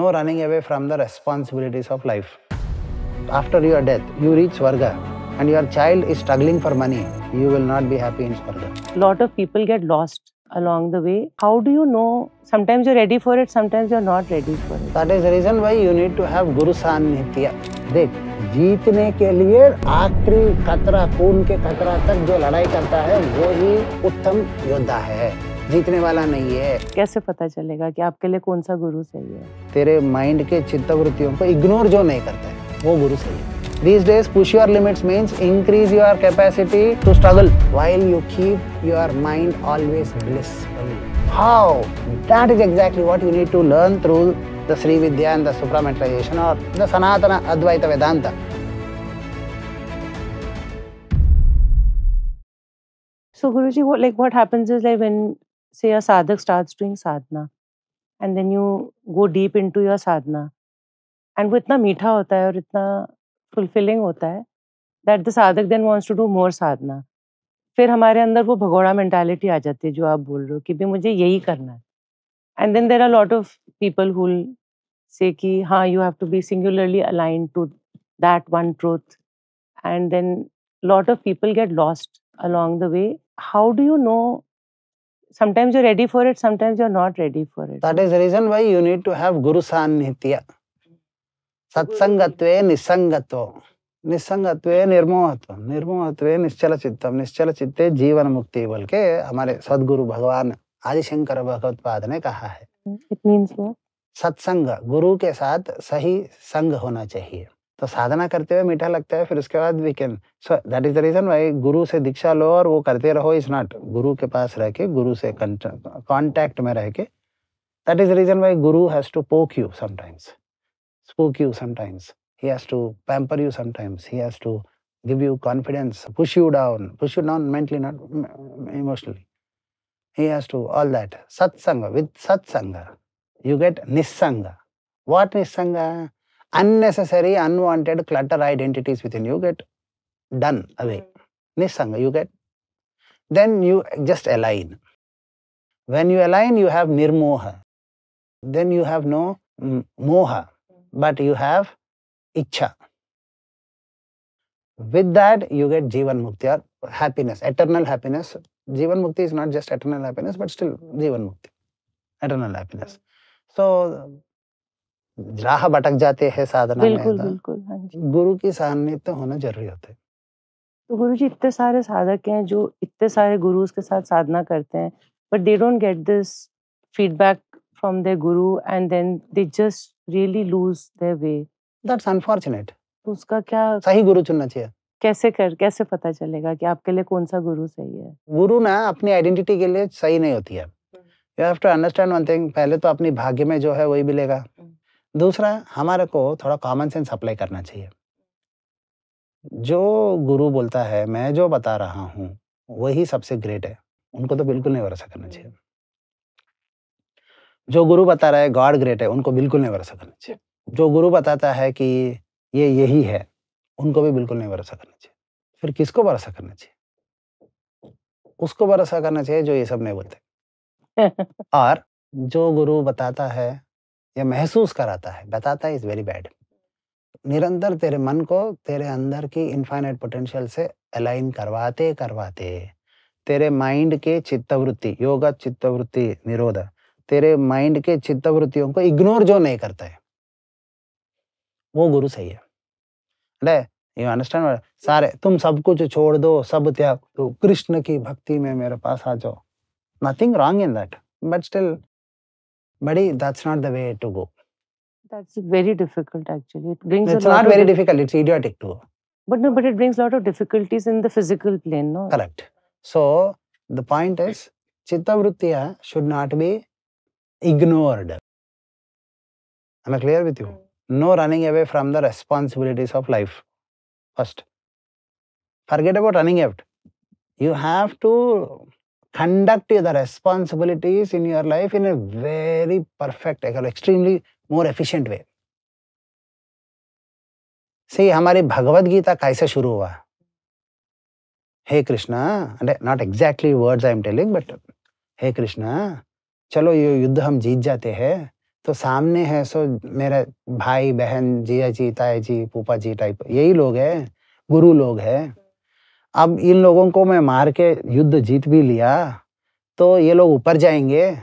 No running away from the responsibilities of life. After your death, you reach Swarga and your child is struggling for money. You will not be happy in Swarga. A lot of people get lost along the way. How do you know? Sometimes you're ready for it, sometimes you're not ready for it. That is the reason why you need to have Guru Sanitya. देख, जीतने के लिए आखिरी खतरा, खून के खतरा तक जो लड़ाई करता है वो ही उत्तम योद्धा है, जीतने वाला नहीं है। कैसे पता चलेगा कि आपके लिए कौन सा गुरु सही है? तेरे माइंड के चित्तवृत्तियों को इग्नोर जो नहीं करता है वो गुरु सही है। These days, push your limits means increase your capacity to struggle while you keep your mind always blissful. How? That is exactly what you need to learn through the Sri Vidya and the supramentalization or the Sanatana Advaita Vedanta. So Guruji, what happens is like when say a sadhak starts doing sadhana and then you go deep into your sadhana and वो इतना मीठा होता है और इतना fulfilling होता है that the sadhak then wants to do more sadhana. फिर हमारे अंदर वो भगोड़ा mentality आ जाती है जो आप बोल रहे हो कि भी मुझे यही करना है. And then there are a lot of people who will say कि हाँ you have to be singularly aligned to that one truth. And then a lot of people get lost along the way. How do you know? Sometimes you're ready for it, sometimes you're not ready for it. That is the reason why you need to have Guru Sanitya. Satsangatve Nisangatva. निसंगत्वे निर्मोहत्व, निर्मोहत्वे निश्चल चित्तम, निश्चल चित्ते जीवन मुक्ति बोल के हमारे सद्गुरु भगवान आदिशंकर भगवत्पाद ने कहा है। It means what? सत्संग, गुरु के साथ सही संग होना चाहिए। तो साधना करते हुए मीठा लगता है, फिर उसके बाद we can, so that is the reason why गुरु से दीक्षा लो और वो करते रहो इज नॉट, गुरु के पास रह के, गुरु से कांटेक्ट में रह के, that is the reason why guru has to poke you sometimes, spook you sometimes, he has to pamper you sometimes, he has to give you confidence, push you down mentally, not emotionally. He has to all that. Satsanga, with satsanga you get nissanga. What nissanga? Unnecessary, unwanted clutter identities within you get done away. Nissanga you get, then you just align. When you align, you have nirmoha, then you have no moha, but you have Ichha. With that, you get Jivan Mukti or happiness, eternal happiness. Jivan Mukti is not just eternal happiness, but still Jivan Mukti, eternal happiness. So, राह भटक जाते हैं साधना में, बिल्कुल, हाँ जी। गुरु की सान्निध्य होना जरूरी होता है। तो गुरु जी इतने सारे साधक हैं जो इतने सारे गुरुज के साथ साधना करते हैं, but they don't get this feedback from their guru and then they just really lose their way. That's unfortunate. तो उसका क्या, सही गुरु चुनना चाहिए। कैसे पता चलेगा कि आपके लिए कौन सा गुरु सही है? गुरु ना अपनी आइडेंटिटी के लिए सही नहीं होती है। You have to understand one thing, पहले तो अपनी भाग्य में जो है वही मिलेगा। दूसरा, हमारे को थोड़ा कॉमन सेंस अप्लाई करना चाहिए। जो गुरु बोलता है मैं जो बता रहा हूँ वही सबसे ग्रेट है, उनको तो बिल्कुल नहीं भरोसा करना चाहिए। जो गुरु बता रहा है गॉड ग्रेट है, उनको बिल्कुल नहीं भरोसा करना चाहिए। जो गुरु बताता है कि ये यही है, उनको भी बिल्कुल नहीं भरोसा करना चाहिए। फिर किसको भरोसा करना चाहिए? उसको भरोसा करना चाहिए जो ये सब नहीं बोलते। और जो गुरु बताता है या महसूस कराता है, बताता है इज वेरी बैड। निरंतर तेरे मन को तेरे अंदर की इनफाइनाइट पोटेंशियल से अलाइन करवाते करवाते तेरे माइंड के चित्तवृत्ति, योगा चित्तवृत्ति निरोध, तेरे माइंड के चित्तवृत्तियों को इग्नोर जो नहीं करता है वो गुरु सही है। You understand? सारे तुम सब कुछ छोड़ दो, सब त्याग दो, कृष्ण की भक्ति में मेरे पास आ जाओ, nothing wrong in that, but still buddy, that's not the way to go. That's very difficult actually. It brings it's not very difficult, it's idiotic too. But it brings a lot of difficulties in the physical plane, no? Correct. So the point is, chitta vrittiya should not be ignored. Am I clear with you? No running away from the responsibilities of life. First, forget about running out. You have to conduct the responsibilities in your life in a very perfect, extremely more efficient way. See, हमारी भगवद गीता कैसे शुरू हुआ? हे Krishna, not exactly words I am telling, but हे कृष्णा, चलो ये युद्ध हम जीत जाते हैं, तो सामने है सो मेरे भाई बहन जिया जी ताया जी फूफा जी टाइप यही लोग हैं, गुरु लोग हैं। अब इन लोगों को मैं मार के युद्ध जीत भी लिया तो ये लोग ऊपर जाएंगे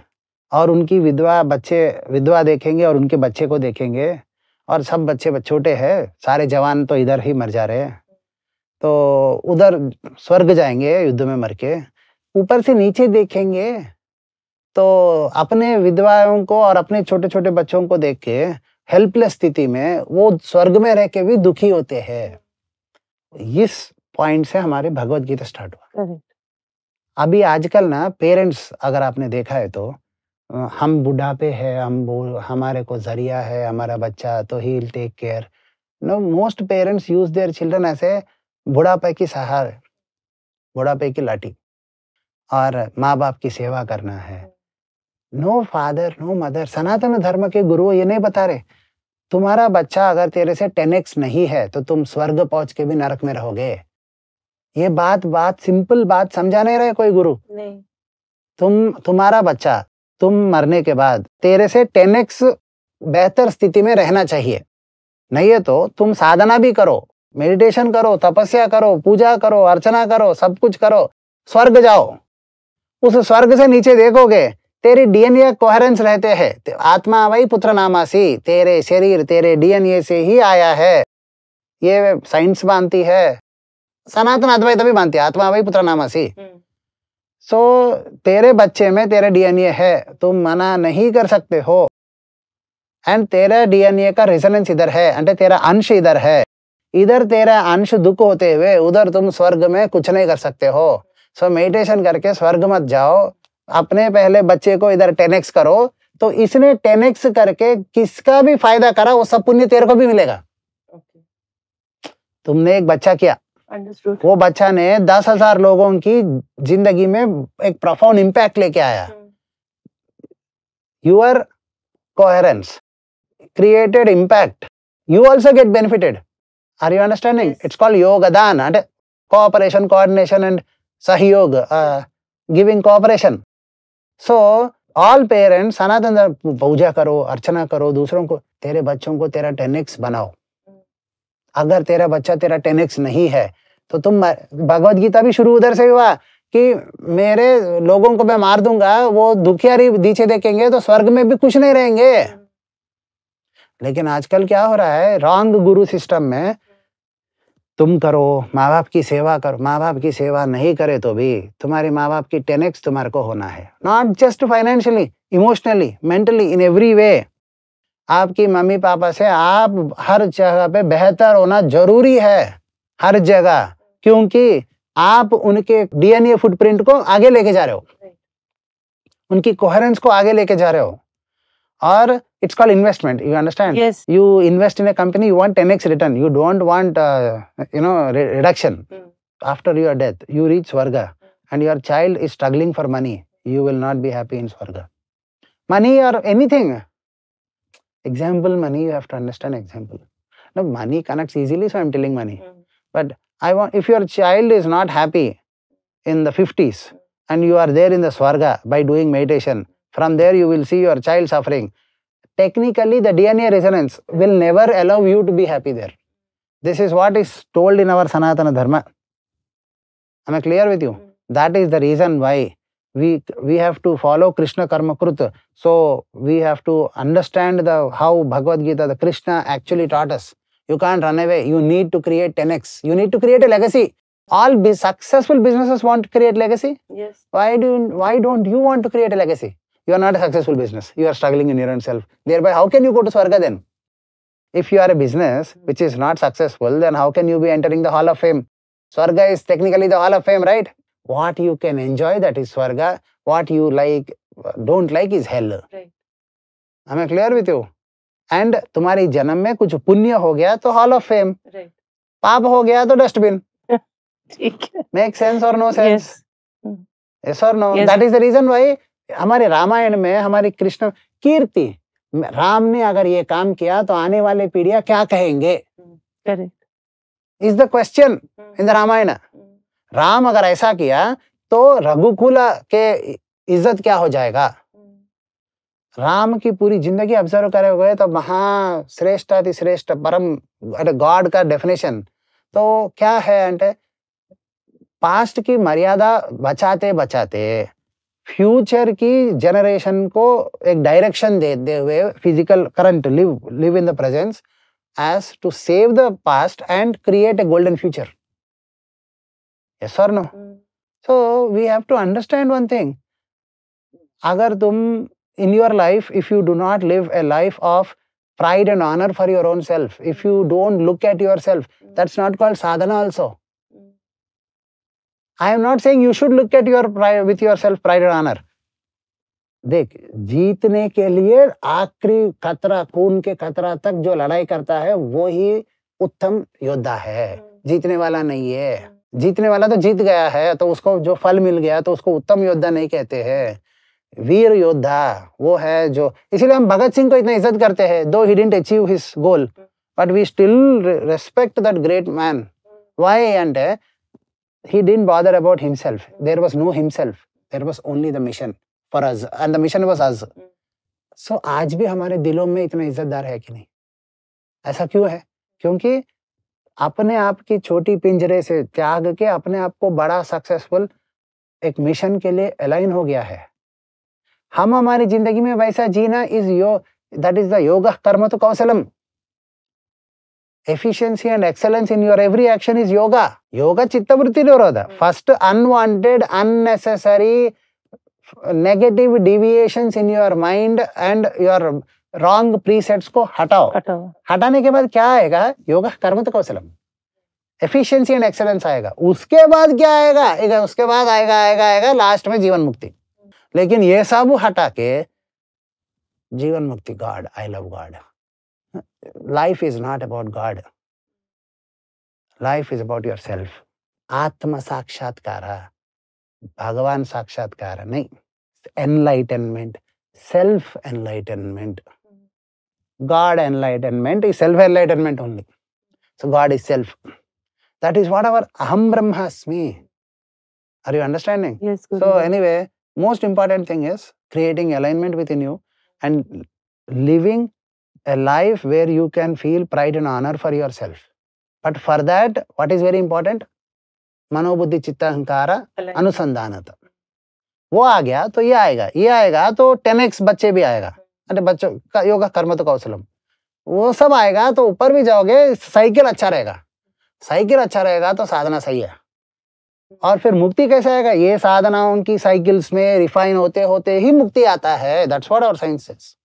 और उनकी विधवा देखेंगे और उनके बच्चे को देखेंगे और सब बच्चे छोटे हैं, सारे जवान तो इधर ही मर जा रहे हैं, तो उधर स्वर्ग जाएंगे युद्ध में मर के। ऊपर से नीचे देखेंगे तो अपने विधवाओं को और अपने छोटे छोटे बच्चों को देख के हेल्पलेस स्थिति में वो स्वर्ग में रह के भी दुखी होते हैं। इस पॉइंट से हमारे भगवत गीता स्टार्ट हुआ। करेक्ट। अभी आजकल ना पेरेंट्स अगर आपने देखा है तो हम बुढ़ापे हैं, हमारे को जरिया है हमारा बच्चा तो he will take care. No, most parents use their children ऐसे बुढ़ापे की सहारे, बुढ़ापे की लाठी, और माँ बाप की सेवा करना है। No father no mother. Sanatan Dharma के गुरु ये नहीं बता रहे तुम्हारा बच्चा अगर तेरे से 10x नहीं है तो तुम स्वर्ग पहुंच के भी नरक में रहोगे। ये बात सिंपल बात समझा नहीं रहे कोई गुरु। नहीं। तुम्हारा बच्चा तुम मरने के बाद तेरे से 10x बेहतर स्थिति में रहना चाहिए। नहीं है तो तुम साधना भी करो, मेडिटेशन करो, तपस्या करो, पूजा करो, अर्चना करो, सब कुछ करो, स्वर्ग जाओ। उस स्वर्ग से नीचे देखोगे तेरी डीएनए कोहेरेंस रहते हैं। आत्मा वही पुत्र नामासी, तेरे शरीर तेरे डीएनए से ही आया है। ये साइंस मानती है, सनातन अद्वैत भी मानती है, आत्मा वही पुत्र नामासी। सो तेरे बच्चे में तेरे डीएनए है, तुम मना नहीं कर सकते हो। एंड तेरा डीएनए का रेजोनेंस इधर है, అంటే तेरा अंश इधर है। इधर तेरा अंश दुख होते हुए उधर तुम स्वर्ग में कुछ नहीं कर सकते हो। सो मेडिटेशन करके स्वर्ग मत जाओ, अपने पहले बच्चे को इधर 10x करो, तो इसने 10x करके किसका भी फायदा करा वो सब पुण्य तेरे को भी मिलेगा। तुमने एक बच्चा किया, वो बच्चा ने 10,000 लोगों की जिंदगी में एक प्रोफाउंड इम्पैक्ट लेके आया। Your coherence created impact, you also get benefited. Are you understanding? Yes. It's called yogadan, and cooperation, coordination and sahyog, giving cooperation. So all parents सनातन पूजा करो, अर्चना करो, दूसरों को, तेरे बच्चों को तेरा 10x बनाओ। अगर तेरा बच्चा तेरा 10x नहीं है तो तुम, भगवत गीता भी शुरू उधर से हुआ कि मेरे लोगों को मैं मार दूंगा, वो दुखियारी नीचे देखेंगे तो स्वर्ग में भी कुछ नहीं रहेंगे। लेकिन आजकल क्या हो रहा है, रॉन्ग गुरु सिस्टम में तुम करो, माँ बाप की सेवा करो, माँ बाप की सेवा नहीं करे तो भी तुम्हारे माँ बाप की 10x तुम्हारे को होना है। Not just financially, emotionally, mentally, in every way. आपकी मम्मी पापा से आप हर जगह पे बेहतर होना जरूरी है, हर जगह, क्योंकि आप उनके डीएनए फुटप्रिंट को आगे लेके जा रहे हो, उनकी कोहेरेंस को आगे लेके जा रहे हो। और it's called investment, you understand? Yes. You invest in a company, you want 10x return, you don't want reduction. After your death you reach swarga and your child is struggling for money, you will not be happy in swarga. Money or anything, example, money, you have to understand example. No, money connects easily, so I'm telling money. But if your child is not happy in the 50s and you are there in the swarga by doing meditation, from there you will see your child suffering. Technically the DNA resonance will never allow you to be happy there. This is what is told in our Sanatana Dharma. Am I clear with you? That is the reason why we have to follow Krishna Karma Kruta. So we have to understand how Bhagavad Gita, the Krishna actually taught us. You can't run away. You need to create 10x. You need to create a legacy. All successful businesses want to create legacy. Yes. Why don't you want to create a legacy? You are not a successful business. You are struggling in your own self. Thereby, how can you go to Swarga then? If you are a business which is not successful, then how can you be entering the Hall of Fame? Swarga is technically the Hall of Fame, right? What you can enjoy, that is Swarga. What you don't like is hell. Right. Am I clear with you? And तुम्हारी जन्म में कुछ पुण्य हो गया तो Hall of Fame. Right. पाप हो गया तो डस्टबिन. ठीक है. Make sense or no sense? Yes. Yes or no? Yes. That is the reason why हमारे रामायण में हमारी कृष्ण कीर्ति, राम ने अगर ये काम किया तो आने वाले पीढ़ियां क्या कहेंगे? Correct. Is the question in the Ramayan. Ram अगर ऐसा किया तो रघुकुल के इज्जत क्या हो जाएगा? राम की पूरी जिंदगी ऑब्जर्व करे हुए तो महाश्रेष्ठ अति श्रेष्ठ परम गॉड का डेफिनेशन तो क्या है అంటే पास्ट की मर्यादा बचाते बचाते फ्यूचर की जनरेशन को एक डायरेक्शन देते हुए physical current live in the presence as to save the past and create a golden future. Yes or no? So we have to understand one thing. अगर तुम in your life, if you do not live a life of pride and honor for your own self, if you don't look at yourself, that's not called sadhana also. I am not saying you should look at your pride, with yourself pride and honor. देख जीतने के लिए आखिरी खतरा खून के खतरा तक जो लड़ाई करता है वो ही उत्तम योद्धा है जीतने वाला नहीं है जीतने वाला तो जीत गया है तो उसको जो फल मिल गया तो उसको उत्तम योद्धा नहीं कहते हैं वीर योद्धा वो है जो इसीलिए हम भगत सिंह को इतना इज्जत करते हैं though he didn't achieve his goal but we still respect that great man why and he didn't bother about himself there was no himself there was only the mission for us and the mission was us so आज भी हमारे दिलों में इतना इज्जतदार है कि नहीं ऐसा क्यों है क्योंकि अपने आप की छोटी पिंजरे से त्याग के अपने आप को बड़ा सक्सेसफुल एक मिशन के लिए अलाइन हो गया है हम हमारी जिंदगी में वैसा जीना that is the yoga karma to kausalam efficiency and excellence in your every action is yoga chitta vritti nirodha first unwanted unnecessary negative deviations in your mind and your wrong precepts को हटाओ हटाने के बाद क्या आएगा योगा कर्म तो कौशलम efficiency and excellence आएगा उसके बाद क्या आएगा उसके बाद आएगा लास्ट में जीवन मुक्ति लेकिन ये सब हटा के जीवन मुक्ति God I love God life is not about God life is about yourself आत्म साक्षात्कार भगवान साक्षात्कार नहीं enlightenment self enlightenment God enlightenment is self enlightenment only so God is self that is what our aham brahmasmi are you understanding yes Guru. So anyway most important thing is creating alignment within you and living a life where you can feel pride and honor for yourself but for that what is very important मनोबुद्धि चित्त अहंकार अनुसंधानता वो आ गया तो ये आएगा तो 10x बच्चे भी आएगा अरे बच्चों का योगा कर्म तो कौशलम वो सब आएगा तो ऊपर भी जाओगे साइकिल अच्छा रहेगा तो साधना सही है और फिर मुक्ति कैसे आएगा ये साधनाओं की साइकिल्स में रिफाइन होते होते ही मुक्ति आता है that's what our science says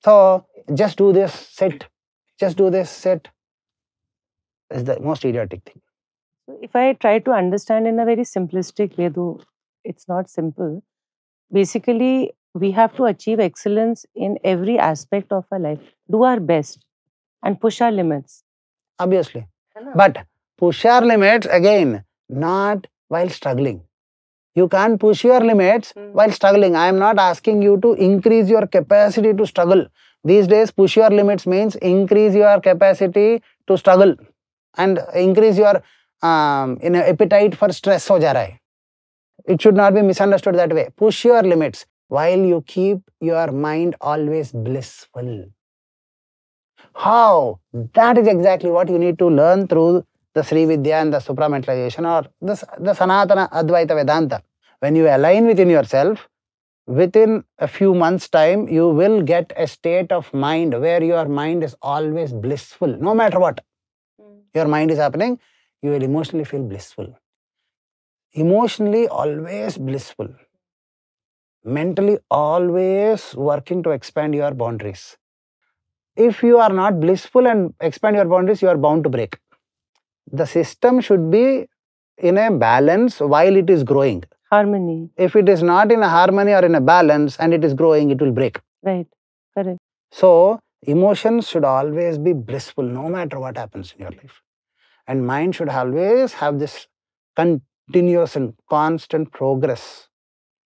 so just do this sit is the most idiotic thing. So if I try to understand in a very simplistic way, though it's not simple, basically we have to achieve excellence in every aspect of our life, do our best and push our limits. Obviously. But push your limits again, not while struggling. You can't push your limits while struggling. I am not asking you to increase your capacity to struggle. These days, push your limits means increase your capacity to struggle and increase your appetite for stress हो जा रहा है. It should not be misunderstood that way. Push your limits while you keep your mind always blissful. How? That is exactly what you need to learn through the Sri Vidya and the supramentalization or the Sanatana Advaita Vedanta. When you align within yourself, within a few months' time, you will get a state of mind where your mind is always blissful. No matter what your mind is happening, you will emotionally feel blissful. Emotionally always blissful. Mentally always working to expand your boundaries. If you are not blissful and expand your boundaries, you are bound to break. The system should be in a balance while it is growing. Harmony. If it is not in a harmony or in a balance and it is growing, it will break. Right. Correct. So, emotions should always be blissful no matter what happens in your life. And mind should always have this continuous and constant progress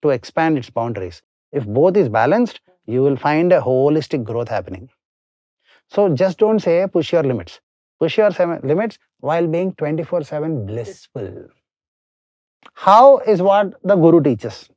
to expand its boundaries. If both is balanced, you will find a holistic growth happening. So just don't say push your limits. Push your limits while being 24/7 blissful. How is what the Guru teaches.